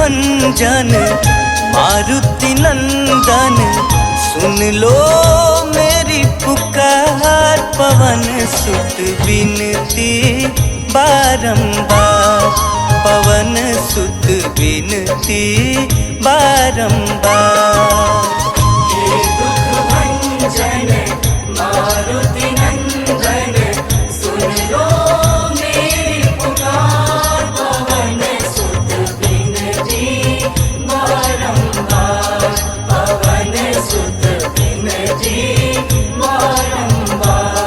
भंजन मारुति नंदन, सुन लो मेरी पुकार। पवन सुत विनती बारंबार, पवन सुत विनती बारंबार। हे दुख भंजन मारुति नंदन, सुन लो मेरी पुकार। पवन सुत विनती बारंबार, पवन सुत विनती बारंबार।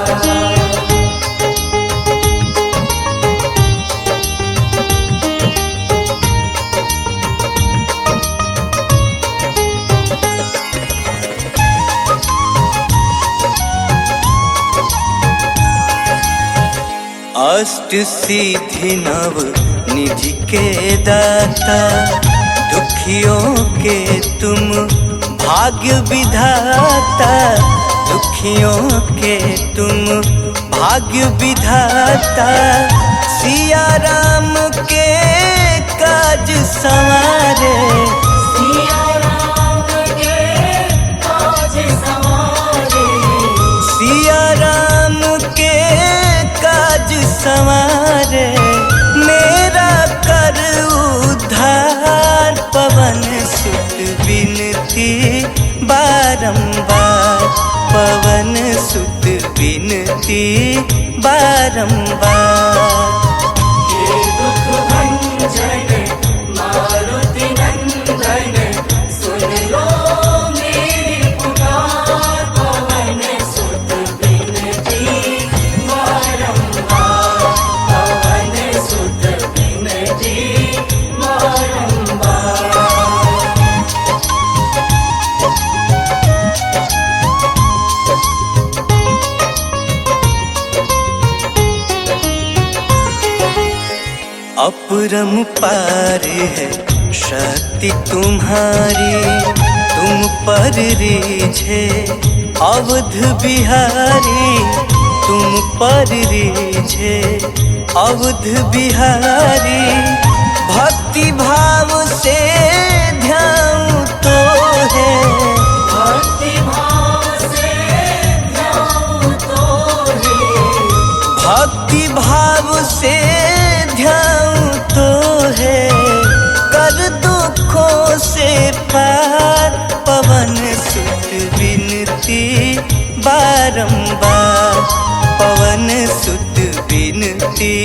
अष्ट सिद्धि नव निधि के दाता, दुखियों के तुम भाग्य विधाता। दुखियों के तुम भाग्य विधाता, सिया राम के काज संवारे। सिया राम के काज संवारे, सिया राम के काज संवारे, मेरा कर उद्धार। पवन सुत विनती बारंबार, पवन सुत विनती बारंबार। हे दुख भंजन मारुति नंदन, सुन लो मेरी पुकार। पवन सुत विनती बारंबार, पवन सुत विनती बारंबार। अपरंपार है शक्ति तुम्हारी, तुम पर रीझे अवध बिहारी। तुम पर रीझे अवध बिहारी, भक्ति भाव से ध्यान तो है। भक्ति भाव से ध्यान तो है, भक्ति भाव से ध्यान तो है, कर दुखों से पार। पवन सुत विनती बारंबार, पवन सुत विनती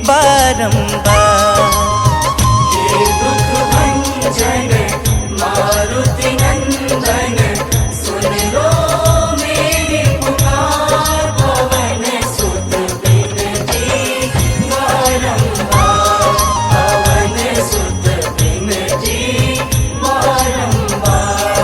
बारंबार। हे दुख भंजन मारुति नंदन, सुन लो मेरी पुकार। पवन सुत विनती बारंबार, पवन सुत विनती बारंबार।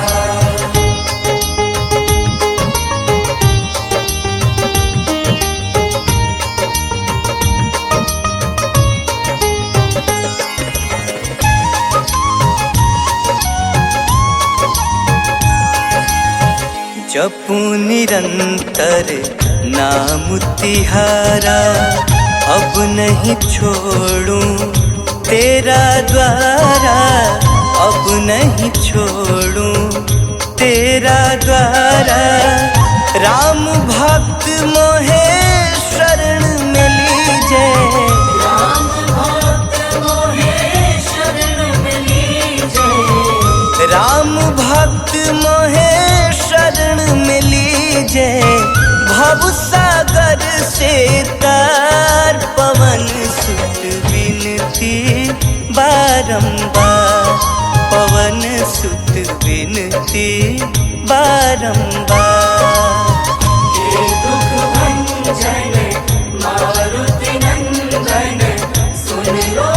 जपू निरंतर नाम तिहारा, अब नहीं छोड़ूं तेरा द्वारा। अब नहीं छोड़ूं तेरा द्वारा, राम भक्त मोहे शरण में लीजे। राम भक्त मोहे शरण में लीजे, राम भक्त मोहे शरण में लीजे, भव सागर से तार। पवन सुत विनती बारंबार, पवन सुत विनती बारंबार। हे दुख भंजन मारुति नंदन, सुन लो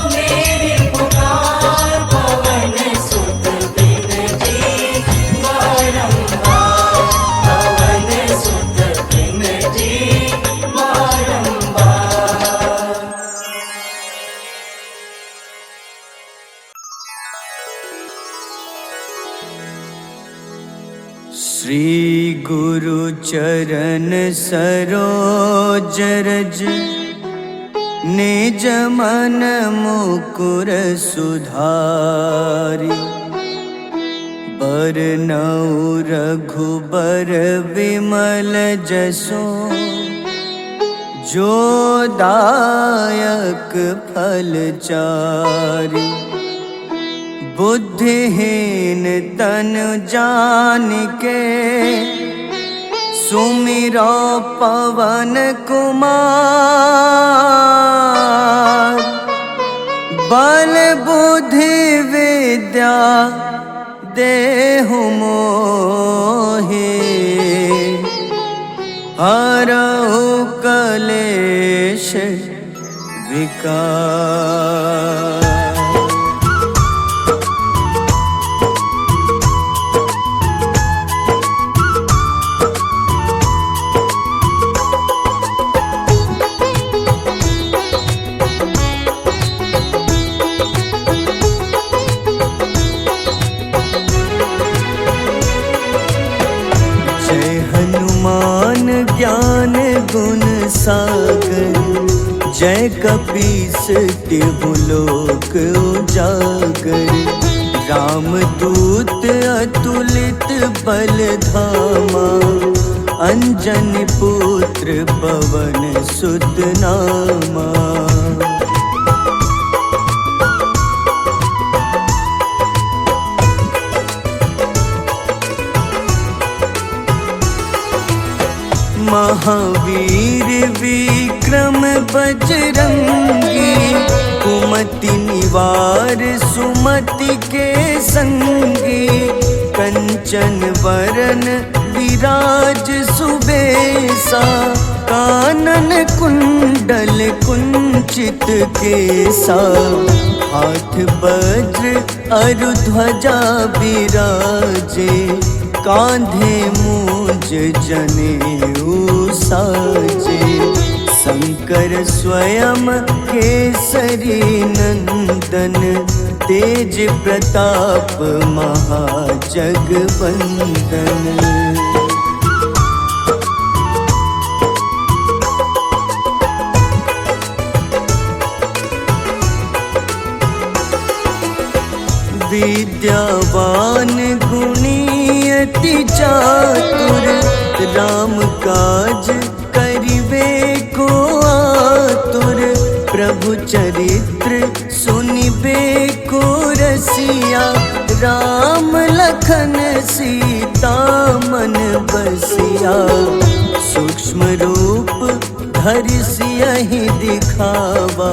मेरी पुकार। पवन सुत विनती बारंबार, पवन सुत विनती बारंबार। श्री गुरु चरण सरोज रज, निज मन मुकुर सुधारि बरनउँ रघुबर विमल जसो जो दायक फल चारि बुद्धिहीन तनु जानिके सुमिरो पवन कुमार बल बुद्धि विद्या देहु मोहि हरहु कलेश विकार। हनुमान ज्ञान गुण सागर जय कपीस तिहु लोक उजागर रामदूत अतुलित बल धामा अंजनी पुत्र पवन सुत नामा। महावीर विक्रम बजरंगी कुमति निवार सुमति के संगी कंचन वरन विराज सुबेसा कानन कुंडल कुंचित केसा हाथ वज्र अरु ध्वजा बिराजे कांधे मूंज जनेऊ साजे शंकर स्वयं केसरी नंदन तेज प्रताप महाजगवंदन। विद्यावान गुणी अति चातुर राम काज करिबे को आतुर प्रभु चरित्र सुनिबे को रसिया राम लखन सीता मन बसिया सूक्ष्म रूप धरि सियहि दिखावा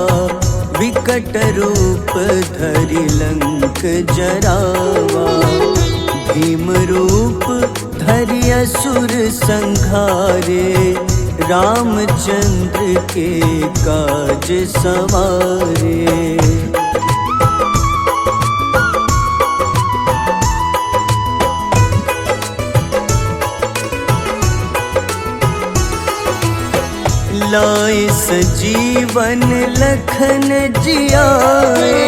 विकट रूप धरि लंक जरावा भीम रूप धरि असुर संहारे रामचंद्र के काज सवारे। लाए सजीवन लखन जियाए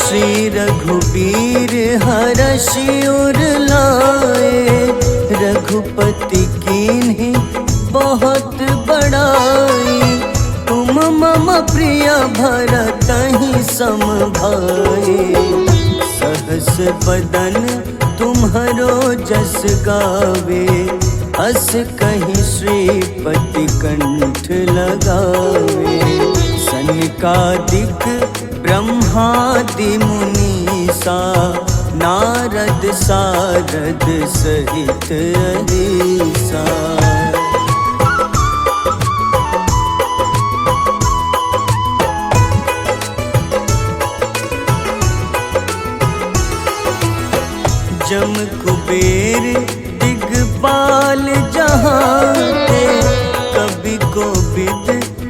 श्री रघुबीर हरषि उर लाए रघुपति कीन्ही बहुत बड़ाई तुम मम प्रिय भरतहि सम भाई सहस बदन तुम्हरो जस गावे अस कहीं श्रीपति कंठ लगावे सनकादिक ब्रह्मादि मुनीसा नारद सारद सहित अहिसा। जम कुबेर दिगपाल जहाते कभी को विद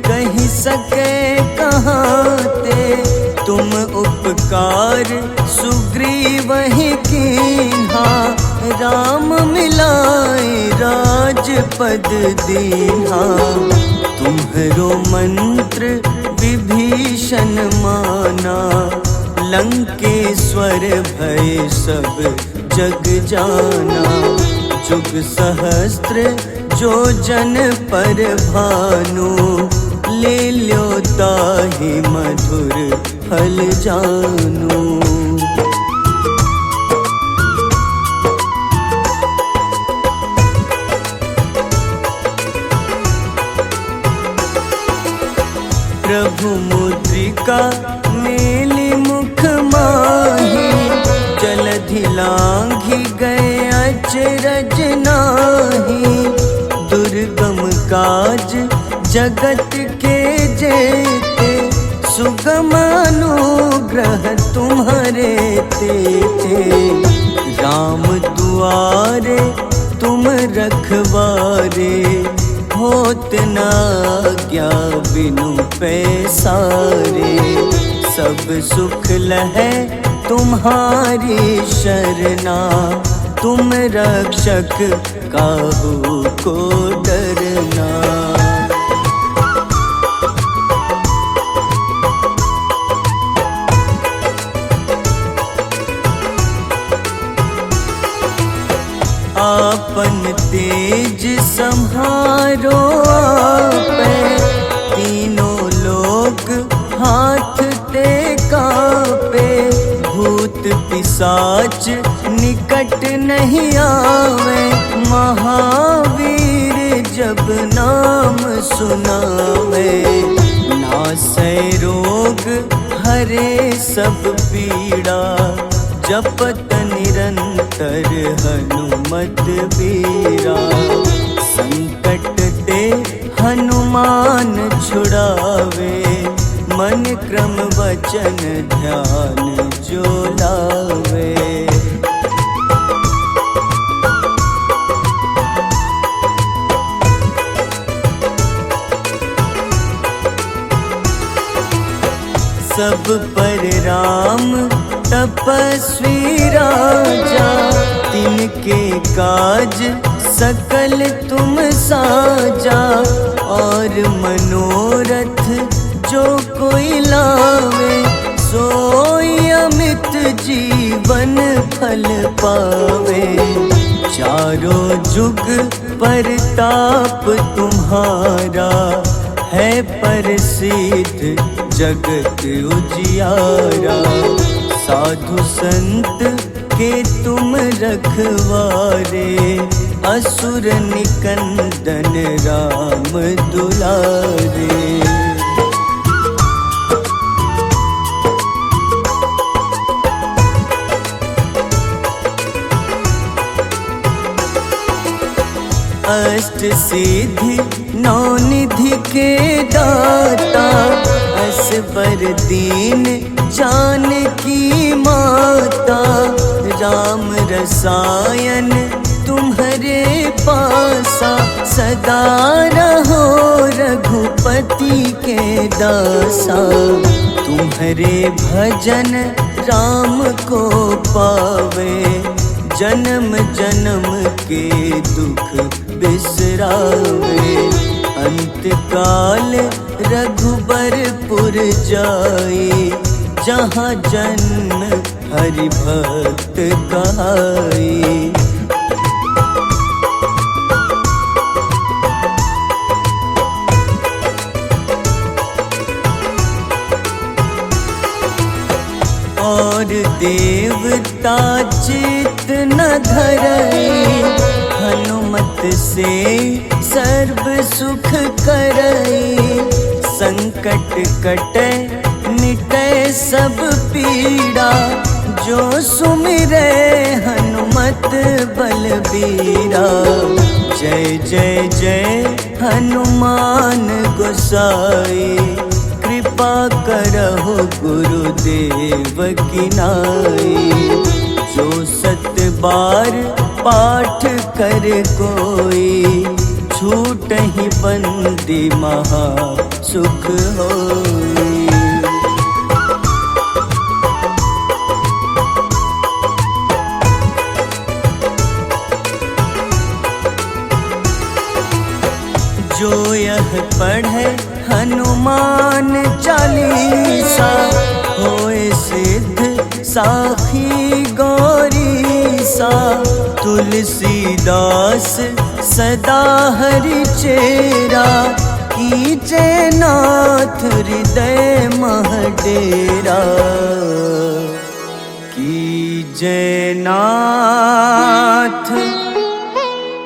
कहीं सके कहाते तुम उपकार सुग्रीव ही कीन्हा राम मिलाए राजपद दीन्हा तुम्हरो मंत्र विभीषण माना लंकेश्वर भय सब जग जाना जुग सहस्त्र जो जन पर भानु ले लो ताहि मधुर फल जानू। प्रभु मुद्रिका मेली मुख माही, जलधि लांघि गए अचरज नाही। दुर्गम काज जगत के जेते, सुगम अनुग्रह तुम्हारे तेते। राम दुआरे तुम रखवारे, होत न आज्ञा बिनु पैसारे। सब सुख लहै तुम्हारी शरणा, तुम रक्षक काहू को डरना। आपन तेज सम्हारो आपै, तीनों लोक हाथ टेका पे। भूत पिशाच निकट नहीं आवे, महावीर जब नाम सुनावे। नासै रोग हरे सब पीड़ा, जपत निरंतर हनुमत बीरा। संकट ते हनुमान छुड़ावे, मन क्रम वचन ध्यान जो लावे। सब पर राम तपस्वी राजा, तिनके काज सकल तुम साजा। और मनोरथ जो कोई लावे, सोई अमित जीवन फल पावे। चारों जुग परताप तुम्हारा, है प्रसिद्ध जगत उजियारा। साधु संत के तुम रखवारे, असुर निकंदन राम दुलारे। अष्ट सिद्धि नौ निधि के दाता, असबर दीन जानकी माता। राम रसायन तुम्हारे पासा, सदा रहो रघुपति के दासा। तुम्हारे भजन राम को पावे, जन्म जन्म के दुख बिसरावे। अंत काल रघुबरपुर जाई, जहाँ जन्म हरि भक्त कहाई। और देवता चित न धरई, हनुमत से सर्व सुख करई। संकट कटे मिटे सब पीड़ा, जो सुमिरे हनुमत बलबीरा। जय जय जय हनुमान गोसाई, कृपा करहु गुरुदेव की नाई। जो सत बार पाठ कर कोई, छूटहि बंदी महा सुख होई। जो यह पढ़े हनुमान चालीसा, होए सिद्ध साखी गौरीसा। तुलसीदास सदा हरि चेरा, कीजे नाथ हृदय मह डेरा, कीजे नाथ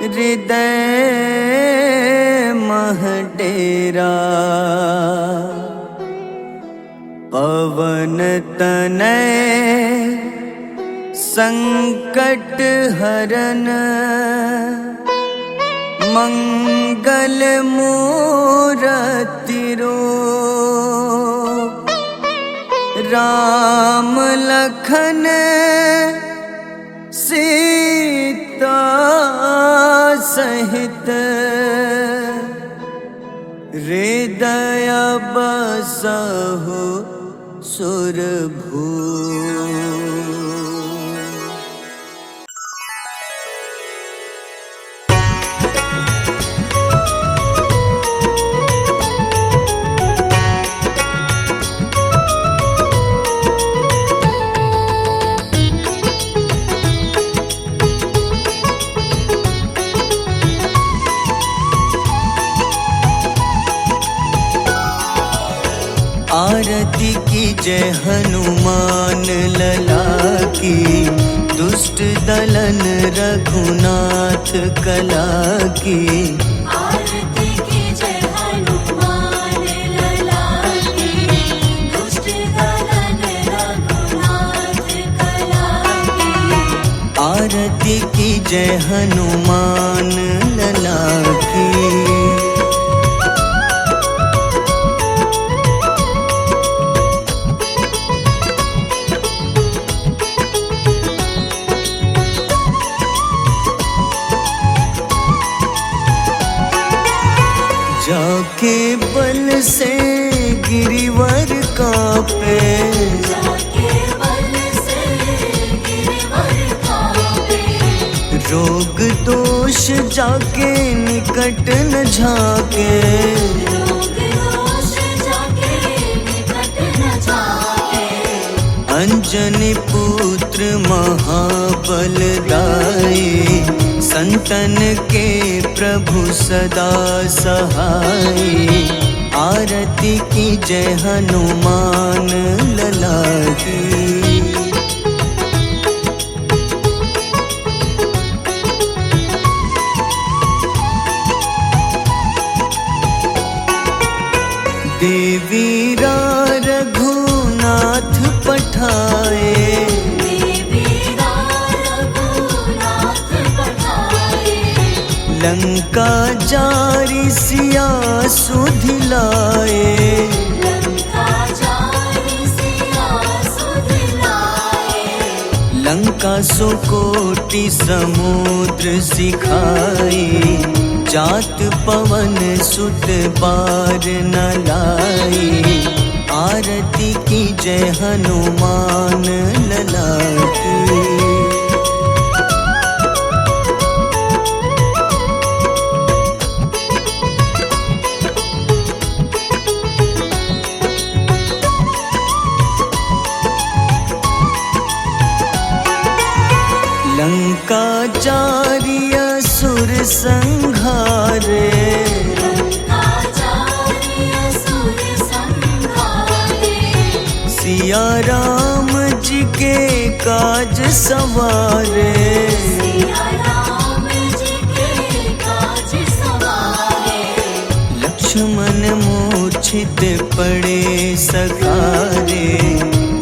हृदय मह डेरा। पवन तनय संकट हरन, मंगल मूरति रूप। राम लखन सीता सहित, हृदय बसहु सुरभूप। आरती कीजय हनुमान लला की, दुष्ट दलन रघुनाथ कला की। आरती कीजय हनुमान लला की, दुष्ट दलन रघुनाथ कला की। आरती कीजय हनुमान लला की। जाके बल से गिरिवर कांपे, जाके बल से गिरवर कांपे। रोग दोष जाके निकट न झाके। रोग दोष जाके निकट न जाके। अंजनी पुत्र महाबलदाई, संतन के प्रभु सदा सहाय। आरती कीजय हनुमान लला की। देवी रघुनाथ पठाए, लंका जारी सिया सुधिलाए। लंका सुकोटि समुद्र सिखाए, जात पवन सुत बार न लाए। आरती कीजय हनुमान लला की। लंका जारी असुर संहारे, सिया राम जी के काज सवारे। लक्ष्मण मूर्छित पड़े सखारे,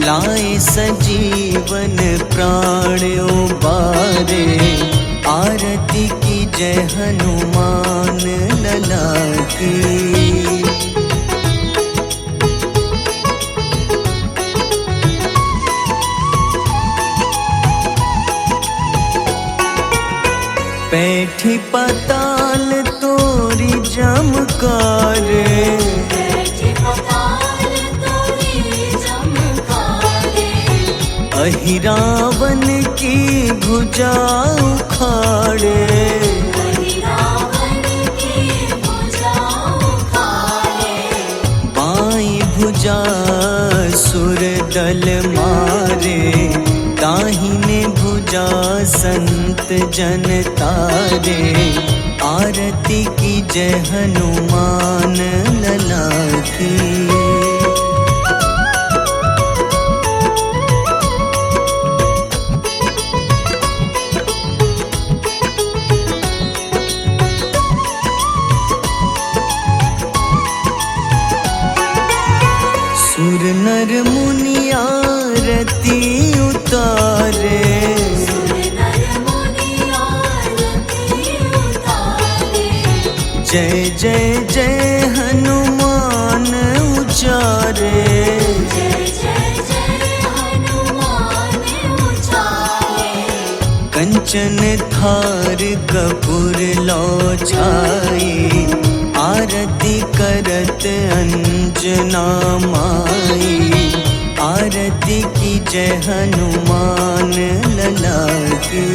लाए सजीवन प्राण उबारे। आरती कीजय हनुमान लला की। बैठी पाताल तोरी जमकारे, अहिरावन की भुजा उखाड़े। बाईं भुजा सुर दल मारे, दाहिने भुजा संत जन तारे। आरती कीजय हनुमान की। सुर नर मुनि आरती उतारे, सुर नर मुनि आरती उतारे। जय जय जय हनुमान उचारे। जय जय जय हनुमान उचारे। कंचन थार कपूर लो छाई, आरती करत अंजना माई। आरती की जय हनुमान लला की।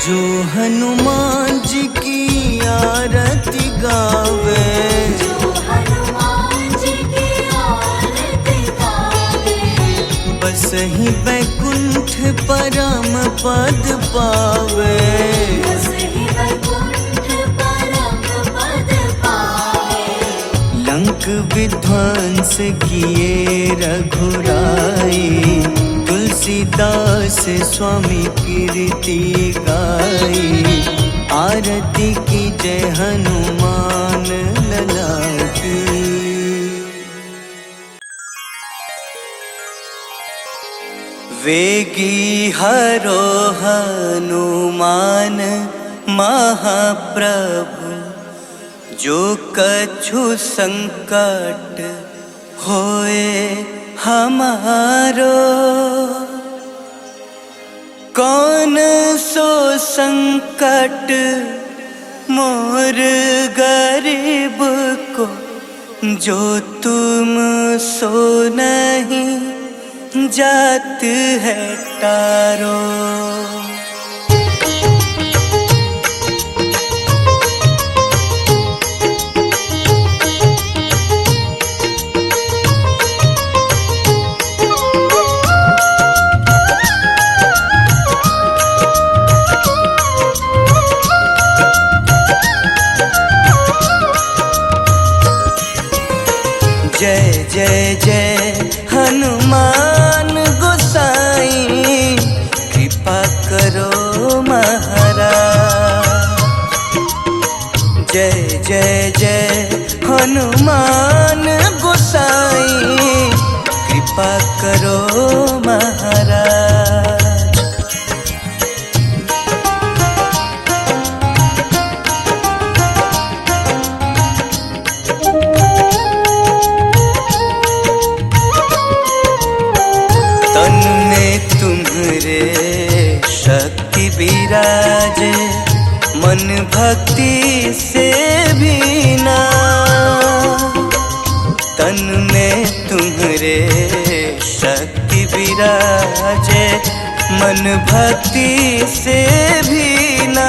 जो हनुमान जी की आरती गावे, जो हनुमान जी की आरती गावे। बस ही बैकुंठ परम पद पावे। बस ही वैकुंठ परम पद पावे। लंक विध्वंस किए रघुराई, तुलसीदास स्वामी कीर्ति गाई। आरती की जय हनुमान लला की। वेगी हरो हनुमान महाप्रभु, जो कछु संकट होए हमारो। कौन सो संकट मोर गरीब को, जो तुम सो नहीं जात है तारो। जय जय जय हनुमान गोसाई, कृपा करो महाराज। जय जय जय हनुमान गोसाई, कृपा करो महाराज। तन में तुम्हारे शक्ति विराजे, मन भक्ति से भीना। तन में तुम्हारे शक्ति विराजे, मन भक्ति से भीना।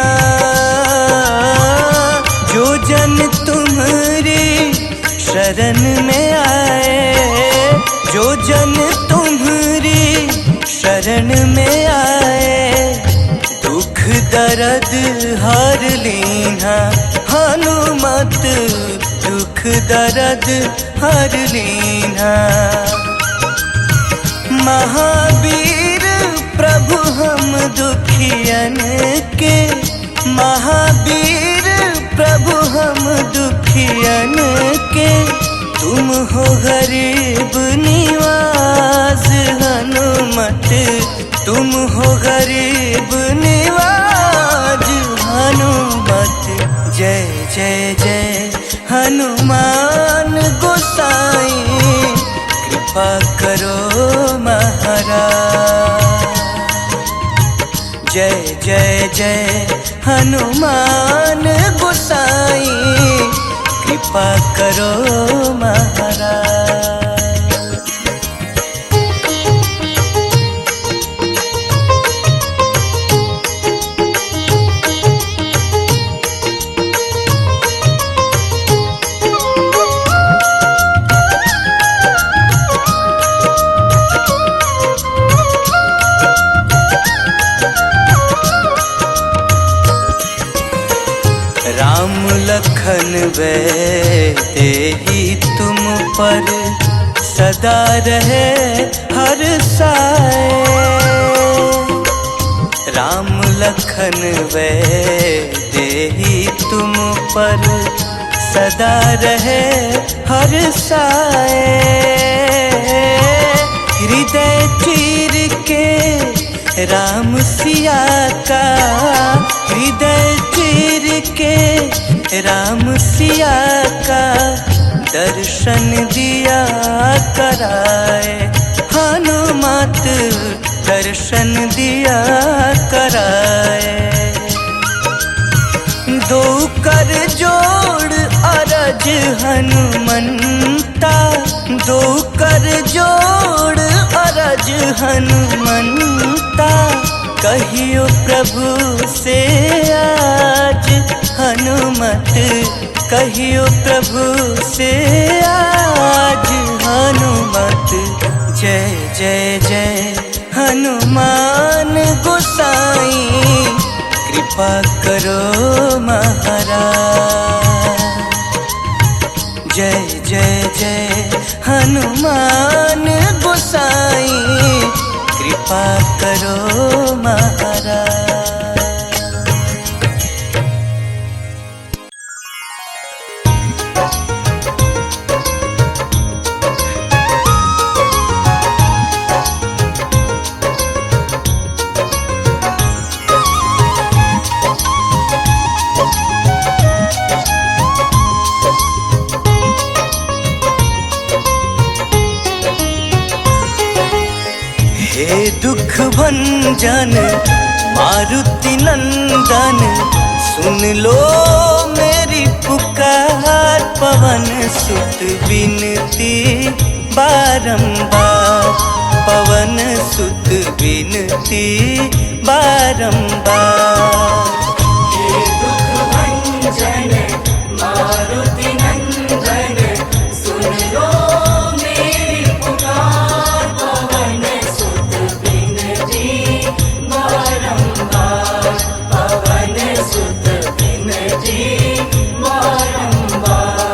जो जन तुम्हारी शरण में आए, जो जन तुम्हारी शरण में आए। दुख दर्द हर लीना हनुमत, दुख दर्द हर लीना। महावीर प्रभु हम दुखियन के, महावीर प्रभु हम दुखियन के। तुम हो गरीब निवास हनुमत, तुम हो गरीब निवास हनुमत। जय जय जय हनुमान गोसाई, कृपा करो महाराज। जय जय जय हनुमान गोसाई, कृपा करो महाराज। सदा रहे हर साए। राम लखन वैदेही तुम पर सदा रहे हर साए। हृदय चीर के राम सिया का, हृदय चीर के राम सिया का दर्शन दिया कराए। हनुमत दर्शन दिया कराए। दो कर जोड़ अरज हनुमंता, दो कर जोड़ अरज हनुमंता। कहियो प्रभु से आज हनुमत, कहियो प्रभु से आज हनुमत। जय जय जय हनुमान गोसाई, कृपा करो महाराज। जय जय जय हनुमान गोसाई, कृपा करो महाराज। हे दुख भंजन मारुति नंदन, सुन लो मेरी पुकार। पवन सुत बिनती बारंबार, पवन सुत बिनती बारंबार। हे दुख भंजन मारुति नंदन, सुन लो मेरी पुकार। पवन सुत बिनती बारंबार, पवन सुत बिनती बारंबार।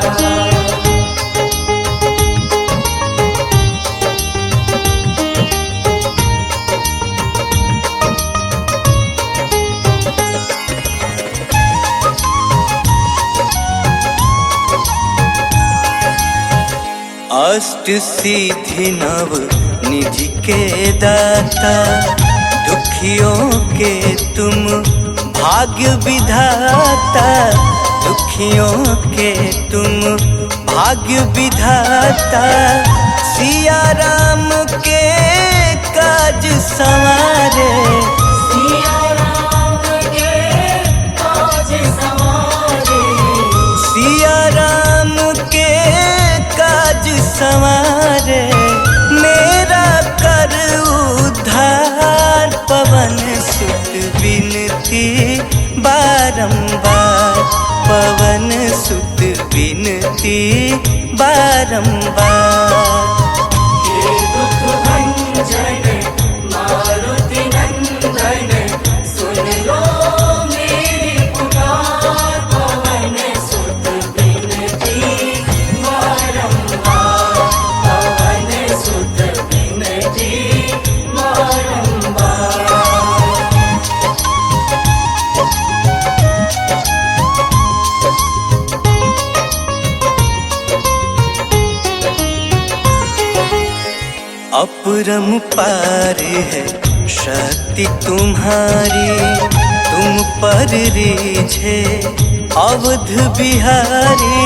अष्ट सिद्धि नव निधि के दाता, दुखियों के तुम भाग्य विधाता। दुखियों के तुम भाग्य विधाता। सिया राम के काज संवारे, सिया राम के काज संवारे, सिया राम के काज संवारे। मेरा कर उद्धार, पवन सुत बिनती बारंबार, पवन सुत बिनती बारंबार। हे दुख भंजन मारुति नंदन, सुन लो मेरी पुकार। पवन सुत बिनती बारंबार, पवन सुत बिनती बारंबार। अपरंपार है शक्ति तुम्हारी, तुम पर रीझे अवध बिहारी।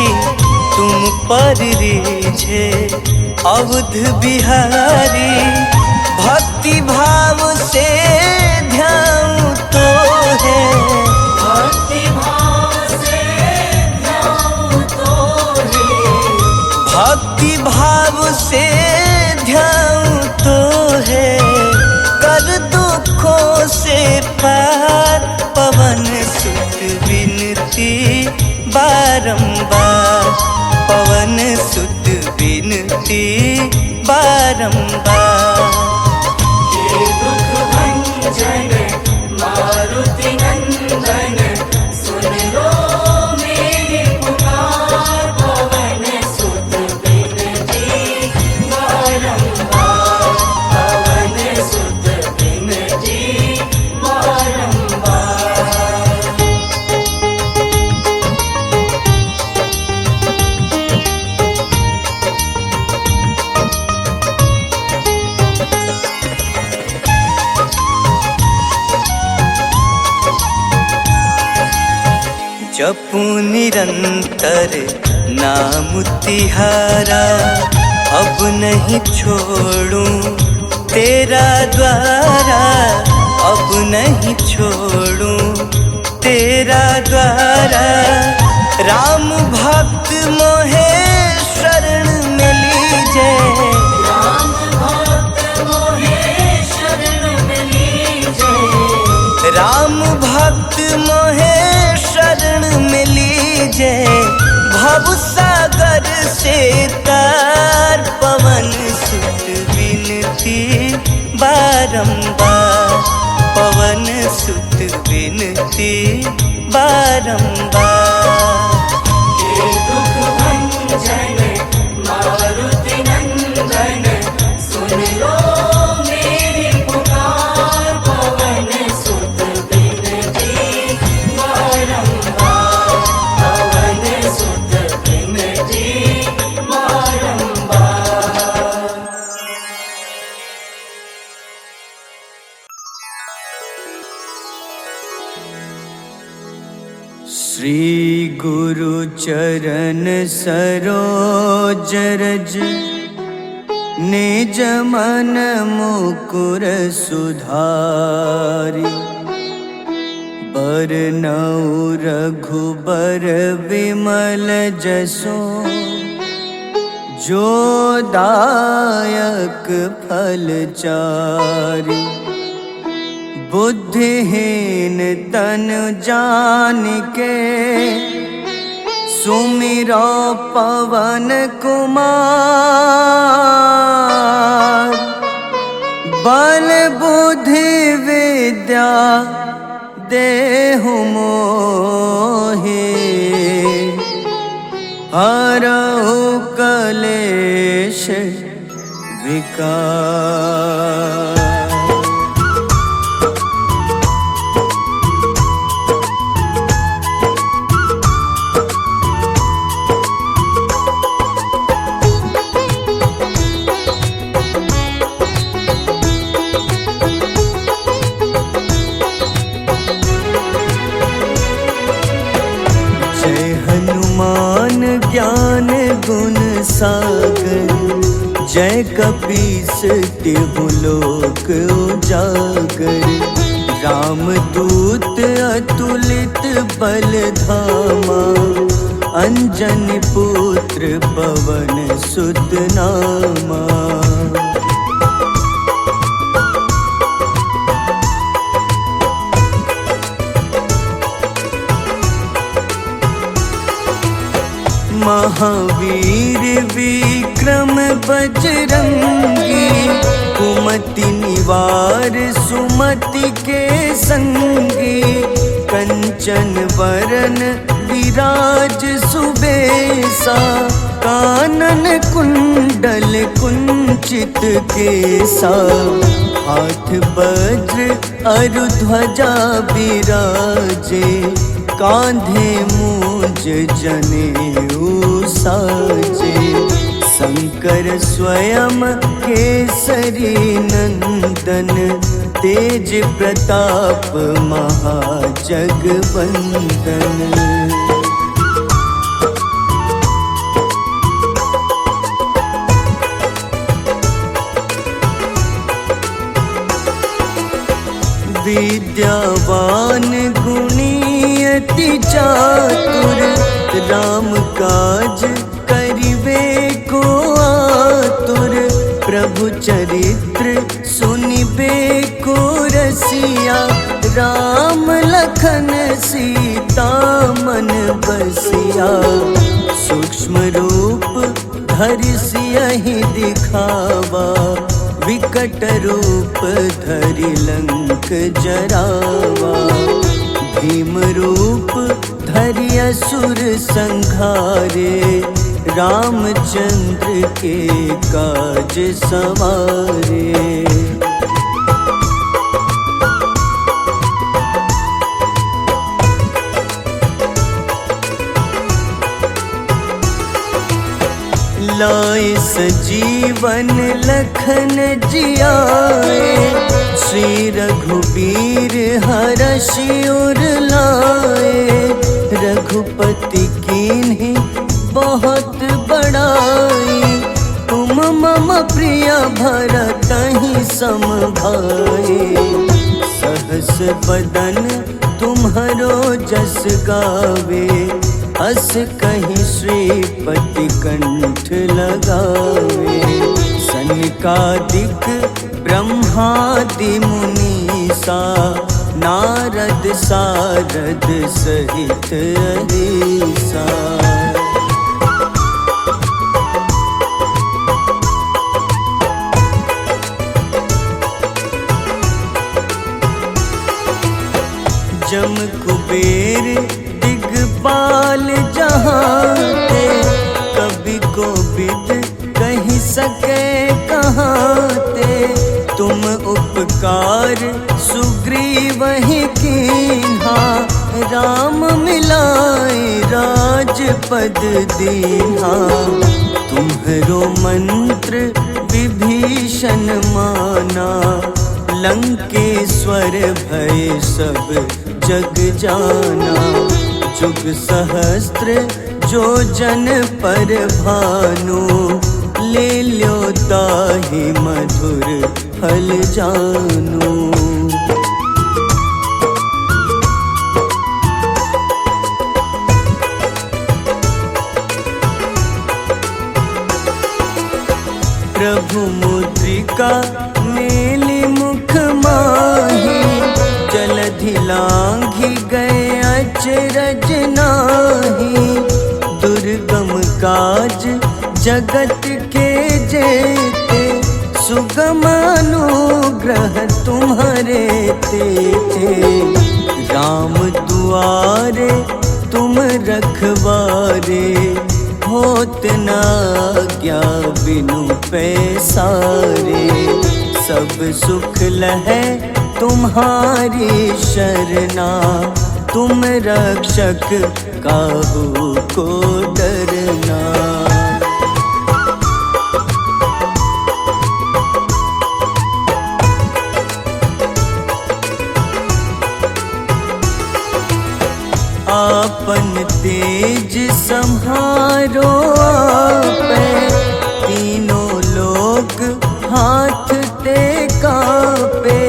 तुम पर रीझे अवध बिहारी। भक्ति भाव से ध्यान तो है, भक्ति भाव से ध्यान तो है, भक्ति भाव से ध्यान तो है। कर दुखों से पार, पवन सुत बिनती बारंबार, पवन सुत बिनती बारंबार। हे दुख भंजन मारुति नंदन, सुन लो मेरी पुकार। पवन सुत बिनती बारंबार, जपू निरंतर नाम तिहारा, अब नहीं छोड़ूं तेरा द्वारा, अब नहीं छोड़ूं तेरा द्वारा। राम भक्त मोहे शरण में लीजे, राम भक्त मोहे शरण में लीजे, राम भक्त मोहे शरण में लीजे। भव सागर से तार पवन सुत विनती बारंबार, पवन सुत विनती बारंबार। हे दुख भंजन मारुति नंदन, सुन लो मेरी पुकार, पवन सुत विनती बारंबार, पवन सुत विनती बारंबार। श्री गुरु चरण सरोज रज, निज मन मुकुर सुधारि। बरनउँ रघुबर विमल जसो, जो दायक फल चारि। बुद्धिहीन तनु जानिके, सुमिरो पवन कुमार। बल बुद्धि विद्या देहु मोहि, हरहु कलेश विकार। ज्ञान गुण सागर, जय कपीस तिहु लोक उजागर। रामदूत अतुलित बल धामा, अंजनी पुत्र पवन सुत नामा। महावीर विक्रम बजरंगी, कुमति निवार सुमति के संगी। कंचन वरन विराज सुबेसा, कानन कुंडल कुंचित केसा। हाथ वज्र अरु ध्वजा बिराजे, कांधे मूंज जनेऊ साजे। शंकर स्वयं केसरी नंदन, तेज प्रताप महाजगवंदन। विद्यावान गुणी अति चातुर, राम काज करिबे को आतुर। प्रभु चरित्र सुनिबे को रसिया, राम लखन सीता मन बसिया। सूक्ष्म रूप धरि सियहि दिखावा, विकट रूप धरि लंक जरावा। भीम रूप धरि असुर संहारे, रामचंद्र के काज सवारे। लाए सजीवन लखन जियाए, श्री रघुबीर हरषि उर लाए। रघुपति कीन्ही बहुत बड़ाई, तुम मम प्रिय भरतहि सम भाई। सहस बदन तुम्हरो जस गावे, अस कहीं श्रीपति कंठ लगावे। सनकादिक ब्रह्मादि मुनीसा, नारद सारद सहित अहिसा। जम कुबेर दिगपाल जहाते, कवि कोविद कहि सके कहाते। तुम उपकार सुग्रीवहि कीन्हा, राम मिलाए राजपद दीन्हा। तुम्हरो मंत्र विभीषण माना, लंकेश्वर भय सब जग जाना। जुग सहस्त्र जो जन पर भानु, ले ल्यो ताहि मधुर फल जानू। प्रभु मुद्रिका मेली मुख माही, जलधि लांघि गए अचरज नाही। दुर्गम काज जगत के जेते, सुगम अनुग्रह तुम्हारे तेते। राम दुआरे तुम रखवारे, होत न आज्ञा बिनु पैसारे। सब सुख लहै तुम्हारी शरणा, तुम रक्षक काहू को डरना। आपन तेज सम्हारो आपै, तीनों लोक हाथ ते कापे।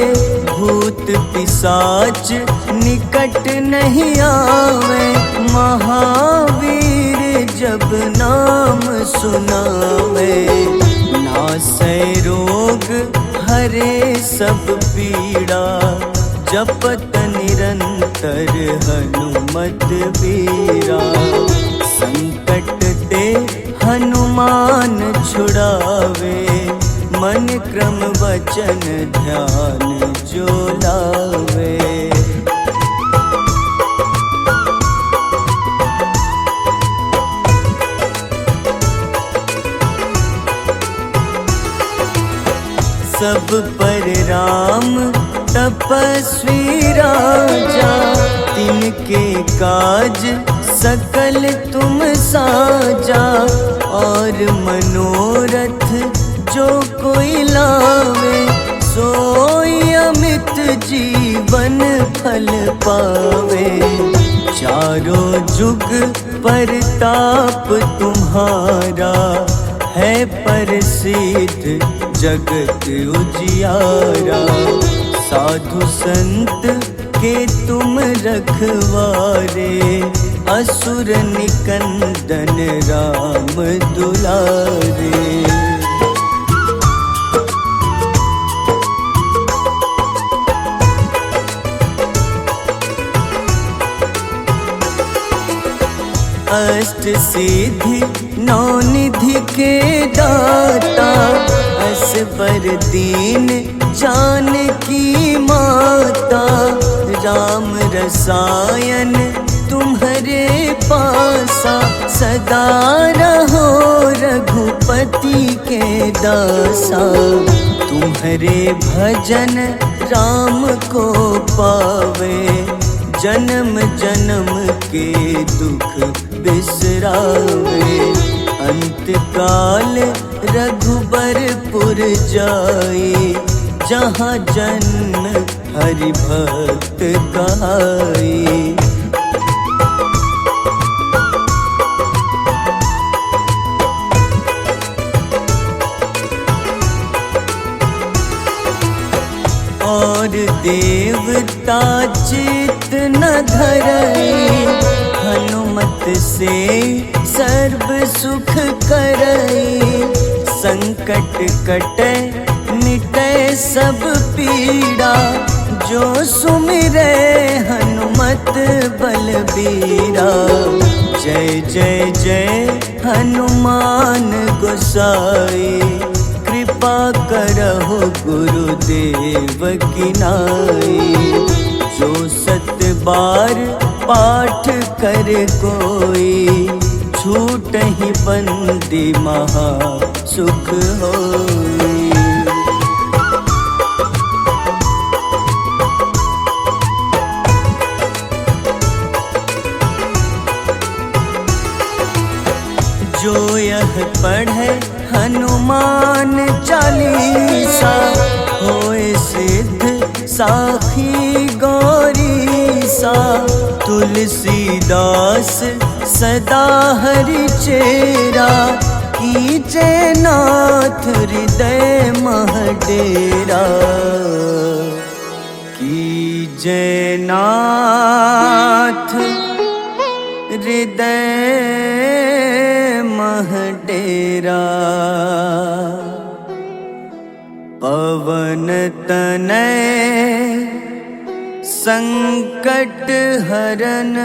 भूत पिशाच निकट नहीं आवे, महावीर जब नाम सुनावे। नासै रोग हरे सब पीड़ा, जपत निरंतर हनुमत बीरा। संकट ते हनुमान छुड़ावे, मन क्रम वचन ध्यान जो लावे। सब पर राम तपस्वी राजा, तिनके काज सकल तुम साजा। और मनोरथ जो कोई लावे, सोई अमित जीवन फल पावे। चारों जुग परताप तुम्हारा, है प्रसिद्ध जगत उजियारा। साधु संत के तुम रखवारे, असुर निकंदन राम दुलारे। अष्ट सिद्धि नौ निधि के दाता, असबर दीन जानकी माता। राम रसायन तुम्हारे पासा, सदा रहो रघुपति के दासा। तुम्हारे भजन राम को पावे, जन्म जन्म के दुख बिसरावे। अंतकाल रघुबरपुर जाई, जहाँ जन्म हरि भक्त कहाई। और देवता चित न धरई, हनुमत से सर्व सुख करई। संकट कटे मिटे सब पीड़ा, जो सुमिरे हनुमत बलबीरा। जय जय जय हनुमान गोसाई, कृपा करहु गुरुदेव की नाई। जो 7 बार पाठ करे कोई, छूटहि बंदी महा सुख होई। जो यह पढ़े हनुमान चालीसा, होए सिद्ध साखी गौरीसा। तुलसीदास सदा हरि चेरा, कीजे नाथ हृदय मह डेरा। कीजे नाथ हृदय मह डेरा। पवन तनय संकट हरन,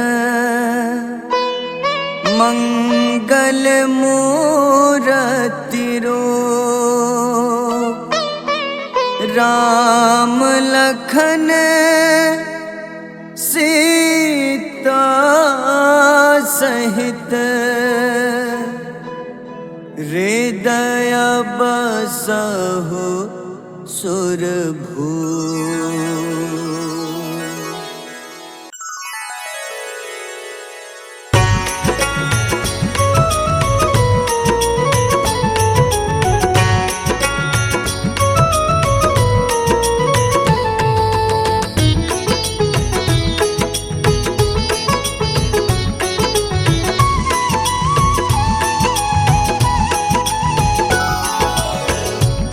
मंगल मूरति रूप। राम लखन सीता सहित, हृदय बसहु सुरभूप।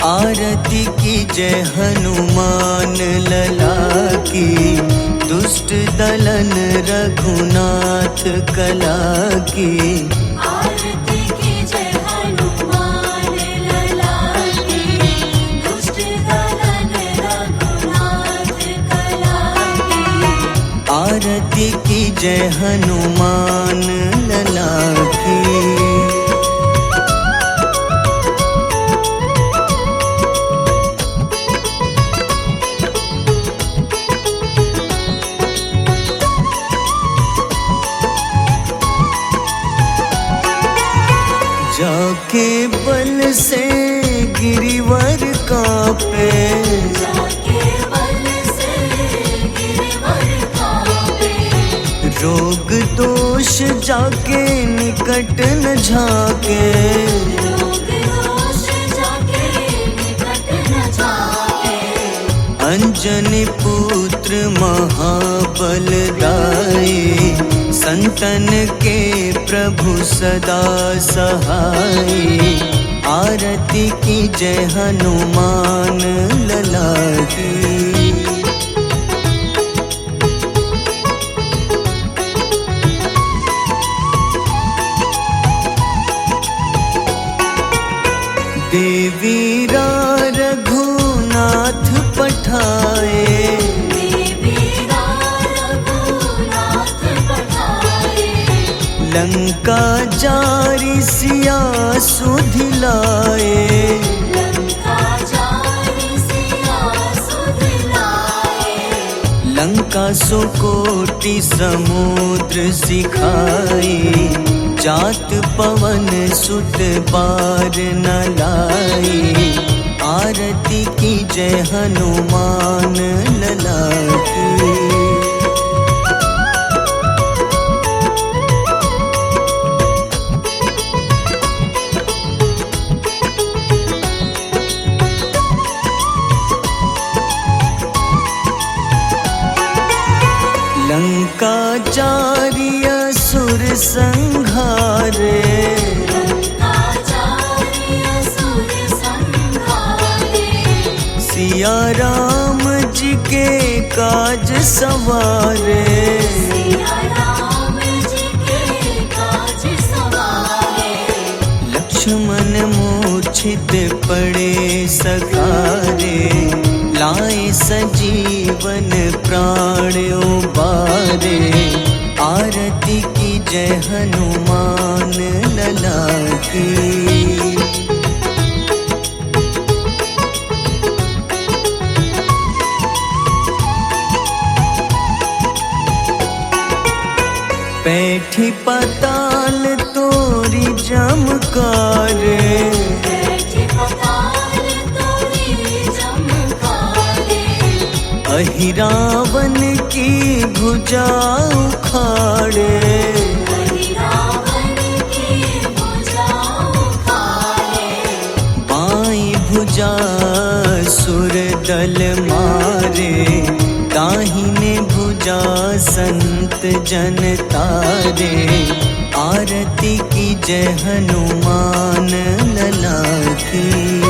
आरती की जय हनुमान लला की, दुष्ट दलन रघुनाथ कला की। आरती की जय हनुमान लला की, दुष्ट दलन रघुनाथ कला की। आरती की जय हनुमान लला की। जाके बल से गिरिवर कांपे, जाके बल से गिरिवर कांपे। रोग दोष जाके निकट न झाके। रोग दोष जाके निकट न झाके। अंजनी पुत्र महाबलदाई, संतन के प्रभु सदा सहाय। आरती की जय हनुमान लला की। देवीरा रघुनाथ पठाए, देवीरा रघुनाथ पठाए। लंका जारी सिया सुधिलाए, लंका जारी सिया सुधिलाए। लंका सुकोटि समुद्र सिखाई। जात पवन सुत बार न लाई। आरती की जय हनुमान लला की। जारी असुर संहारे। लंका जारी असुर संहारे। सिया राम जी के काज सवारे। सिया राम जी के काज सवारे। लक्ष्मण मूर्छित पड़े सकारे। लाए सजीवन प्राण उबारे। आरती की जय हनुमान लला की। बैठी पाताल तोरी जमकारे। बैठी पाताल तोरी जमकारे। अहि रावण की भुजा उखाड़े। अहि रावण की भुजा उखाड़े। बाईं भुजा सुर दल मारे। दाहिने भुजा संत जन तारे। आरती की जय हनुमान लला की।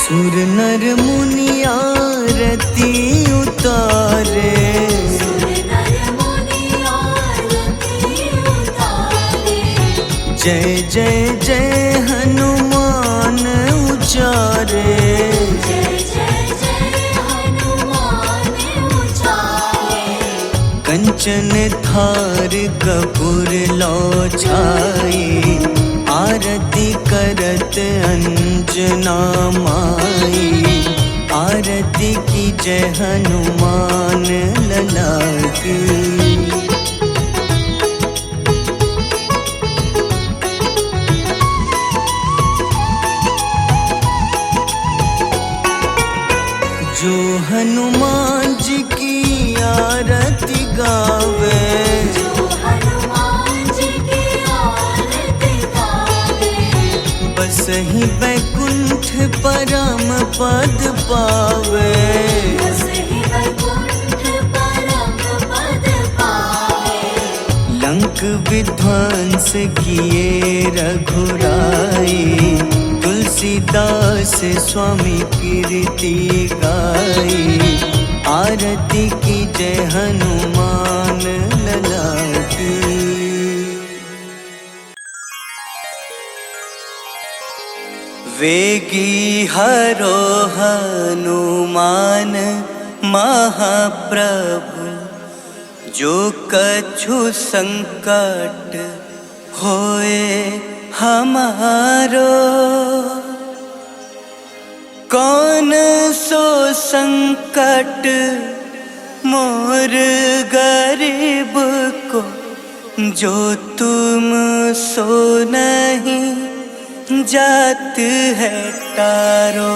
सुर नर मुनि आरती उतारे। सुर नर मुनि आरती उतारे। जय जय जय हनुमान उचारे। जय जय जय हनुमान उचारे। कंचन थार कपूर लो छाई। आरती करत अंजना माई। आरती की जय हनुमान लला की। जो हनुमान जी की आरती गावे। जो हनुमान जी की आरती गावे। बस ही बैकुंठ परम पद पावे। बस ही वैकुंठ परम पद पावे। लंक विध्वंस किए रघुराई। तुलसीदास स्वामी कीर्ति गाई। आरती की जय हनुमान लला की। वेगी हरो हनुमान महाप्रभु। जो कछु संकट होए हमारो। कौन सो संकट मोर गरीब को। जो तुम सो नहीं जात है तारो।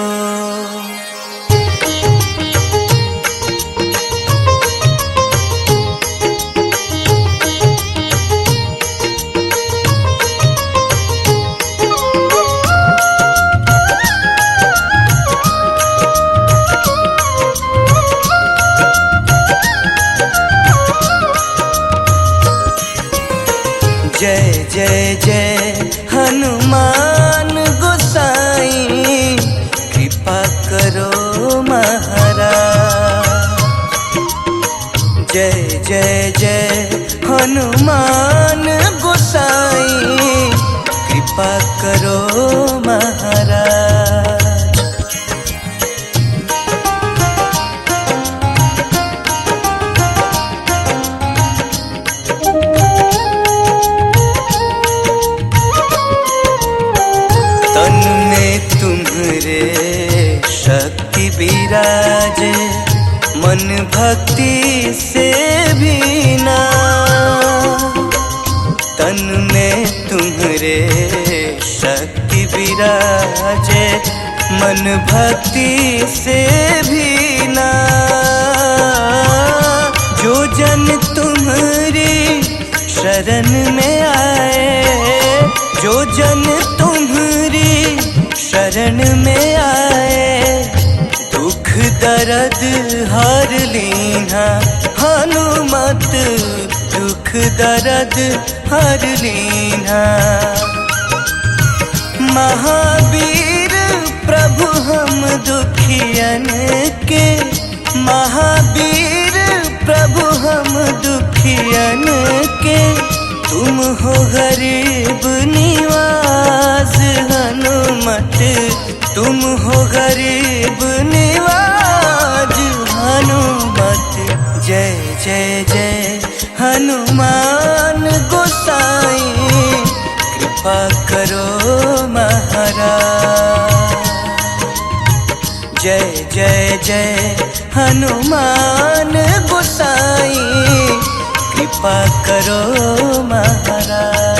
जय जय जय हनुमान गोसाई। कृपा करो महाराज। जय जय जय हनुमान गोसाई। कृपा करो महाराज। तन में तुम्हारे शक्ति विराजे। मन भक्ति से भी ना। तन में तुम्हारे शक्ति विराजे। मन भक्ति से भी ना। जो जन तुम्हारी शरण में आए, जो जन तुम्हारी शरण में आए, दुख दर्द हर लीना हनुमत, दुख दर्द हर लीना। महावीर प्रभु हम दुखियन के, महावीर प्रभु हम दुखियन के, तुम हो गरीब निवाज हनुमत, तुम हो गरीब निवाज हनुमत। जय जय जय हनुमान गोसाई, कृपा करो महाराज। जय जय जय हनुमान गोसाई, कृपा करो महाराज।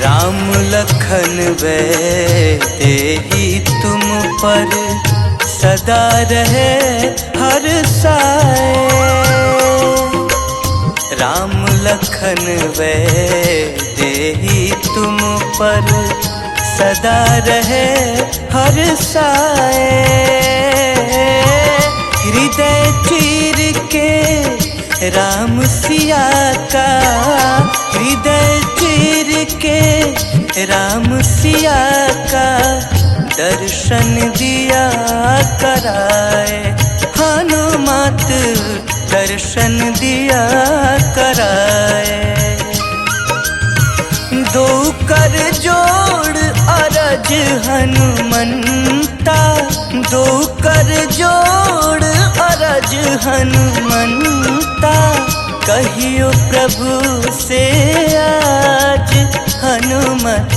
राम लखन तेहि तुम पर सदा रहे हर साए, राम लखन तेहि तुम पर सदा रहे हर साए। हृदय चीर के राम सिया का, हृदय चीर के राम सिया का, दर्शन दिया कराए हनुमत, दर्शन दिया कराए। दो कर जोड़ अरज हनुमंता, दो कर जोड़ अरज हनुमंता, कहियो प्रभु से आज हनुमत,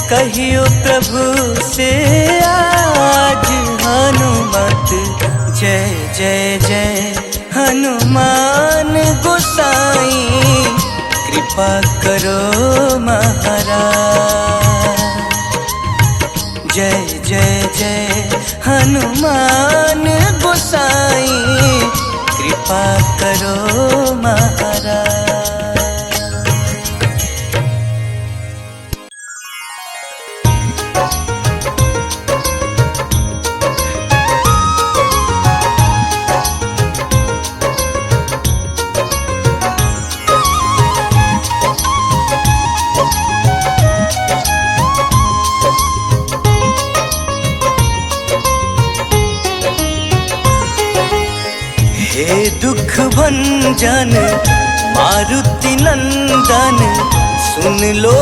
कहियो प्रभु से आज हनुमत। जय जय जय हनुमान गोसाई, कृपा करो महाराज। जय जय जय हनुमान गोसाई, कृपा करो महाराज। हे दुख भंजन मारुति नंदन, सुन लो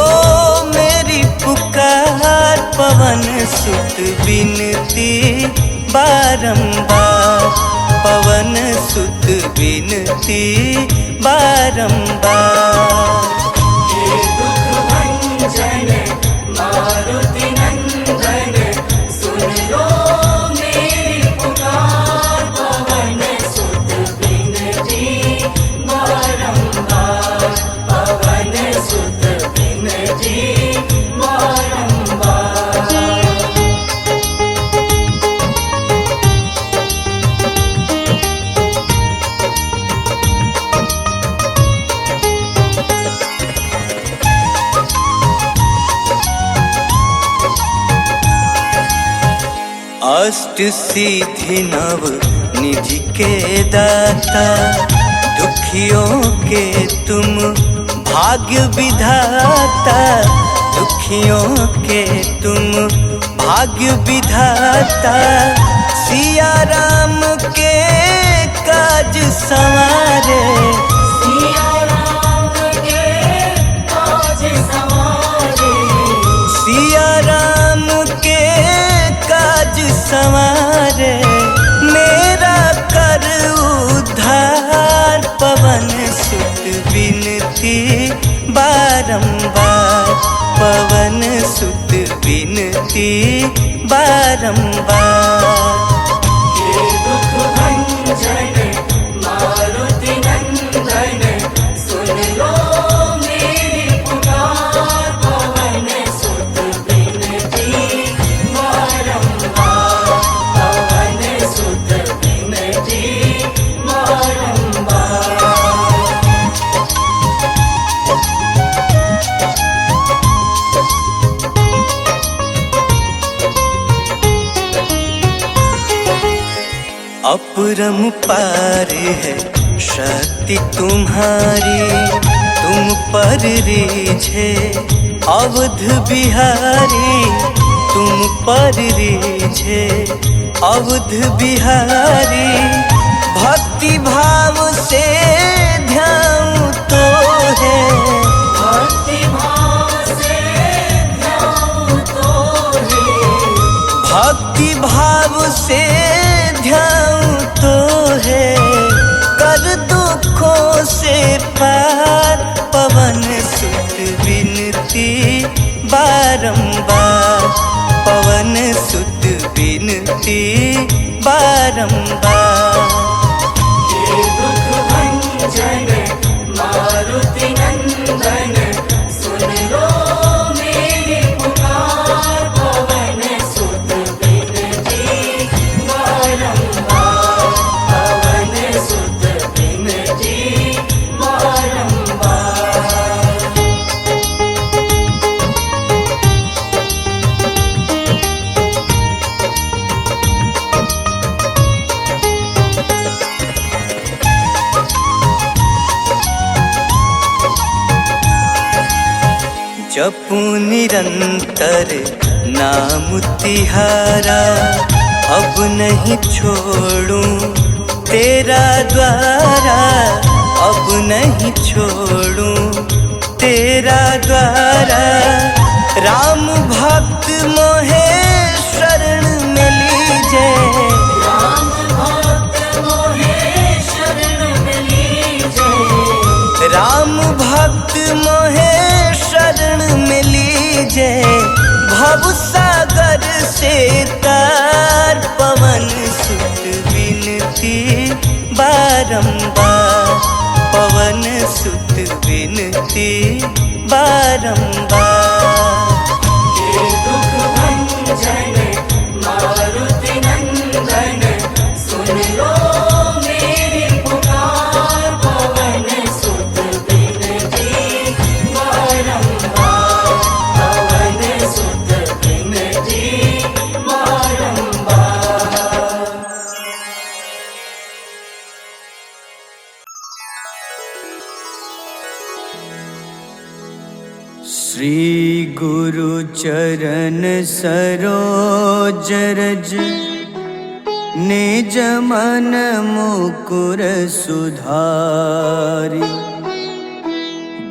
मेरी पुकार, पवन सुत बिनती बारंबार, पवन सुत बिनती बारंबार। हे दुख भंजन मारुति नंदन, सुन लो मेरी पुकार, पवन सुत बिनती बारंबार, पवन सुत बिनती बारंबार। अष्ट सिद्धि नव निज के दाता, दुखियों के तुम भाग्य विधाता, दुखियों के तुम भाग्य विधाता। सिया राम के काज संवारे, सिया राम के काज संवारे, सिया राम के काज संवारे, मेरा कर उद्धार, पवन सुत बिनती बारंबार, पवन सुत बिनती बारंबार। हे दुख भंजन मारुति नंदन, सुन लो मेरी पुकार, पवन सुत बिनती बारंबार, पवन सुत बिनती बारंबार। अपरंपार है शक्ति तुम्हारी, तुम पर रीझे अवध बिहारी, तुम पर रीझे अवध बिहारी। भक्ति भाव से ध्यान तो है, भक्ति भाव से ध्यान तो है, भक्ति भाव से ध्यान तो है। कर दुखों से पार, पवन सुत बिनती बारंबार, पवन सुत बिनती बारंबार। हे दुख भंजन मारुति नंदन, सुन लो मेरी पुकार, पवन सुत बिनती बारंबार, पवन सुत बिनती बारंबार। जपू निरंतर नाम तिहारा, अब नहीं छोड़ूं तेरा द्वारा, अब नहीं छोड़ूं तेरा द्वारा। राम भक्त मोहे शरण में लीजे, राम भक्त मोहे शरण में लीजे, राम भक्त मोहे शरण में लीजे। भव सागर से तार, पवन सुत बिनती बारंबार, पवन सुत बिनती बारंबार। हे दुख भंजन मारुति नंदन, सुन लो मेरी पुकार, पवन सुत बिनती बारंबार, पवन सुत बिनती बारंबार। श्री गुरु चरण सरोज रज, निज मन मुकुर सुधारि।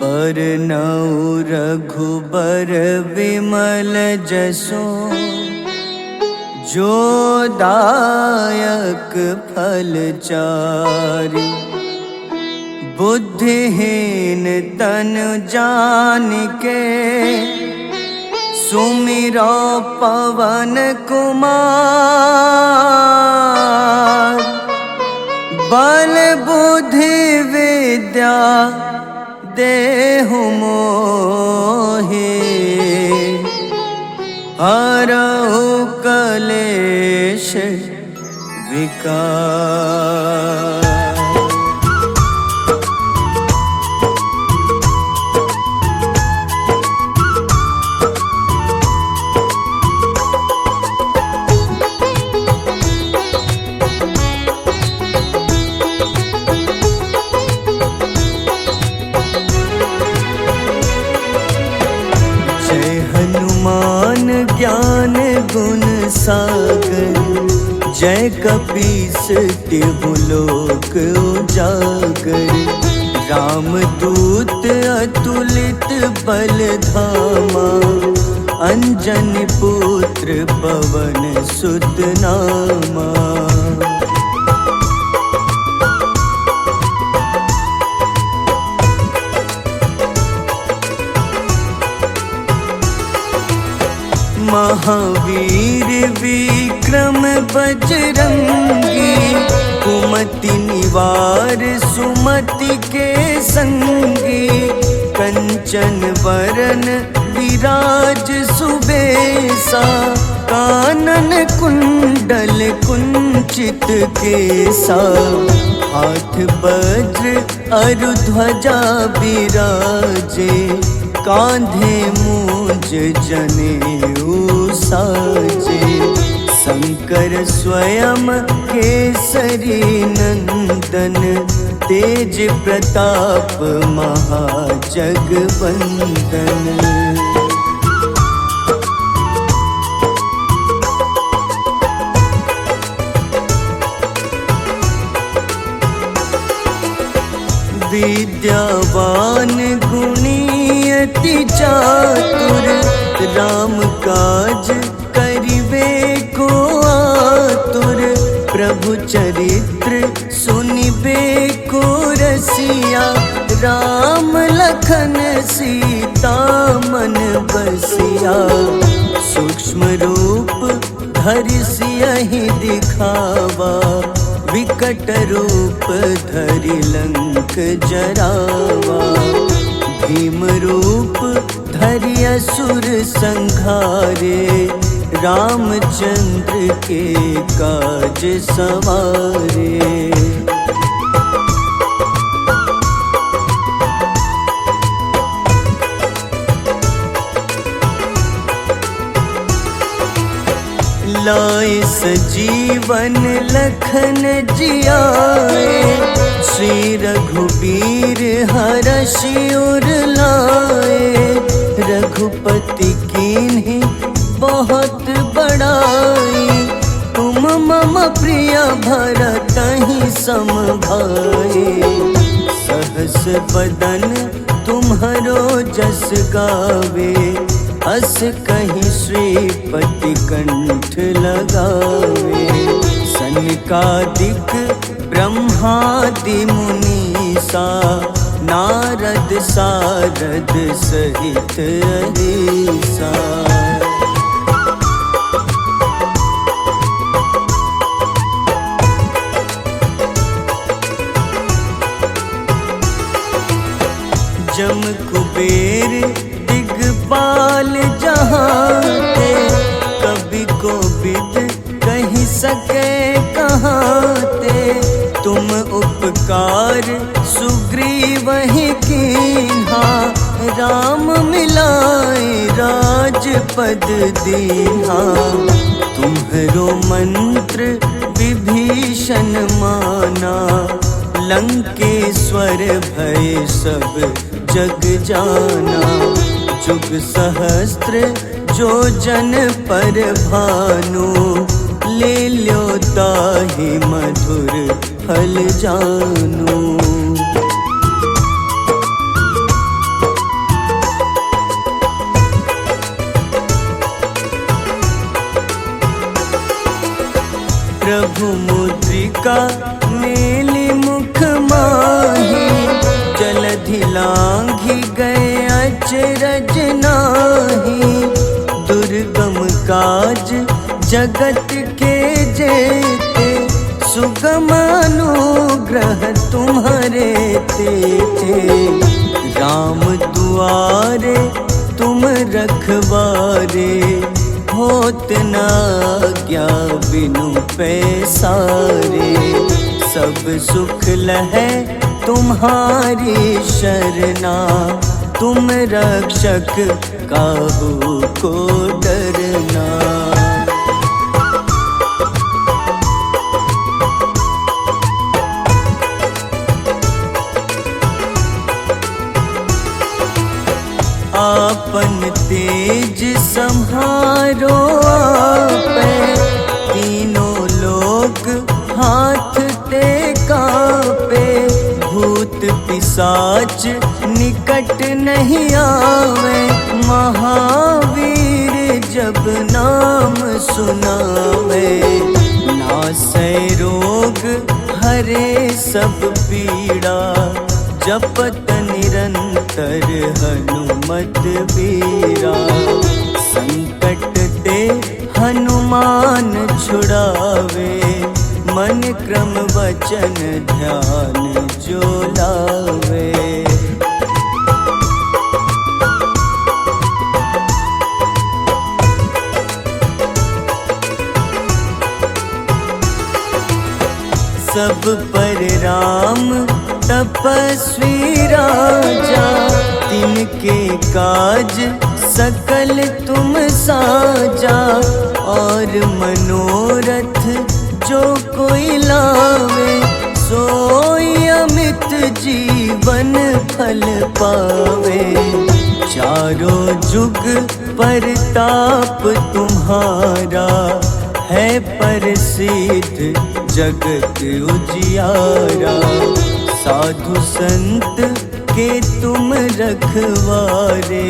बरनउँ रघुबर विमल जसो, जो दायक फल चारि। बुद्धिहीन तनु जानिके, सुमिरो पवन कुमार। बल बुद्धि विद्या देहु मोहि, हरहु कलेश विकार। ज्ञान गुण सागर, जय कपीस तिहु लोक उजागर। रामदूत अतुलित बल धामा, अंजनी पुत्र पवन सुत नामा। महावीर विक्रम बजरंगी, कुमति निवार सुमति के संगी। कंचन वरन विराज सुबेसा, कानन कुंडल कुंचित केसा। हाथ वज्र अरु ध्वजा विराजे, कांधे मूंज जनेऊ साजे। शंकर स्वयं केसरी नंदन, तेज प्रताप महाजगवंदन। विद्यावान गुणी अति चातुर, राम काज करिबे को आतुर। प्रभु चरित्र सुनिबे को रसिया, राम लखन सीता मन बसिया। सूक्ष्म रूप धरि सियहि दिखावा, विकट रूप धरि लंक जरावा। भीम रूप धरि असुर संहारे, रामचंद्र के काज सवारे। लाए सजीवन लखन जियाए, श्री रघुबीर हरषि उर लाए। रघुपति कीन्ही बहुत बड़ाई, तुम मम प्रिय भरतहि सम भाई। सहस बदन तुम्हरो जस गावे, अस कहीं श्रीपति कंठ लगावे। सनकादिक ब्रह्मादि मुनीसा, नारद सारद सहित अहिसा। जम कुबेर दिगपाल जहाँते, कवि कोविद कही सके कहाँते। तुम उपकार सुग्रीवहि कीन्हा, राम मिलाए राजपद दीन्हा। तुम्हरो मंत्र विभीषण माना, लंकेश्वर भय सब जग जाना। जुग सहस्त्र जो जन पर भानु, ले ल्यो ताहि मधुर फल जानू। प्रभु मुद्रिका मेली मुख माही, जलधि लांघि गए अचरज नाही। दुर्गम काज जगत के जेते, सुगम अनुग्रह तुम्हारे तेते। राम दुआरे तुम रखवारे, होत न आज्ञा बिनु पैसारे। सब सुख लहै तुम्हारी शरणा, तुम रक्षक काहू को डरना। आपन तेज सम्हारो आपै, तीनों लोक हाथ ते कांपे। भूत पिशाच निकट नहीं आवे, महावीर जब नाम सुनावे। नासै रोग हरे सब पीड़ा, जपत निरंतर हनुमत बीरा। संकट ते हनुमान छुड़ावे, मन क्रम वचन ध्यान जो लावे। सब पर राम तपस्वी राजा, तिनके काज सकल तुम साजा। और मनोरथ जो कोई लावे, सोई अमित जीवन फल पावे। चारों जुग परताप तुम्हारा, है प्रसिद्ध जगत उजियारा। साधु संत के तुम रखवारे,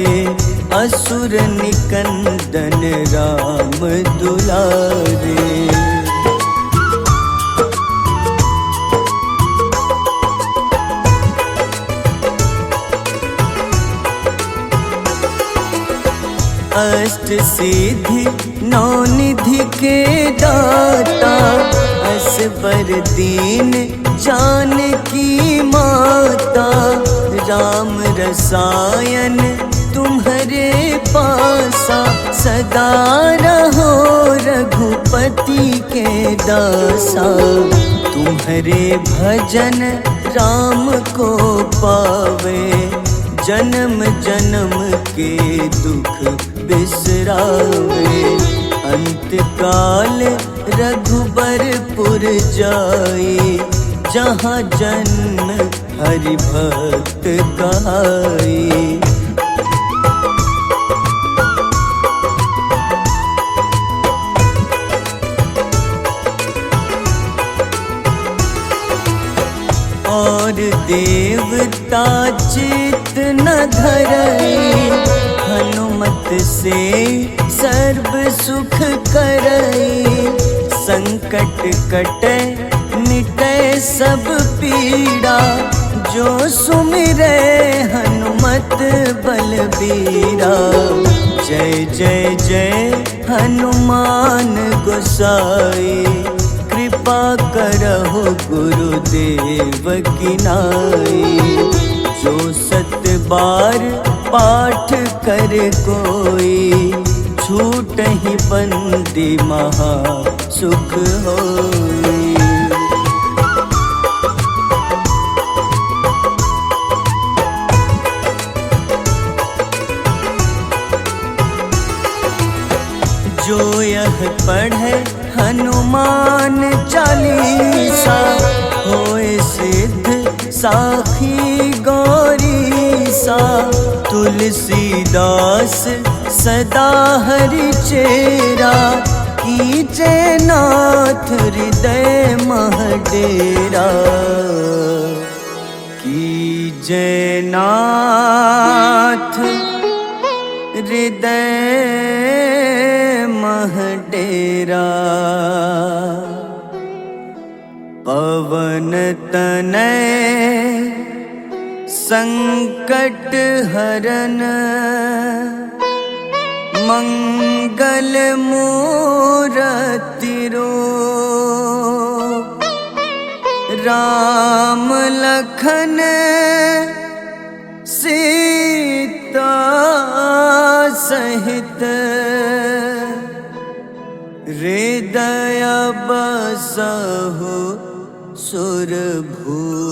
असुर निकंदन राम दुलारे। अष्ट सिद्धि नौ निधि के दाता, असबर दीन जानकी माता। राम रसायन तुम्हारे पासा, सदा रहो रघुपति के दासा। तुम्हारे भजन राम को पावे, जन्म जन्म के दुख बिसरावे। अंत काल रघुबरपुर जाई, जहाँ जन्म हरि भक्त कहाई। और देवता चित न धरई, हनुमत से सर्व सुख करई। संकट कटे मिटे सब पीड़ा, जो सुमिरे हनुमत बलबीरा। जय जय जय हनुमान गोसाई, कृपा करहु गुरुदेव की नाई। जो सत बार पाठ कर कोई, छूटहि बंदी महा सुख होई। जो यह पढ़े हनुमान चालीसा, होए सिद्ध साखी गौरीसा। तुलसीदास सदा हरि चेरा, कीजे नाथ हृदय मह डेरा। कीजे नाथ हृदय मह डेरा। पवन तनय संकट हरन, मंगल मूरति रूप। राम लखन सीता सहित, हृदय बसहु सुरभूप।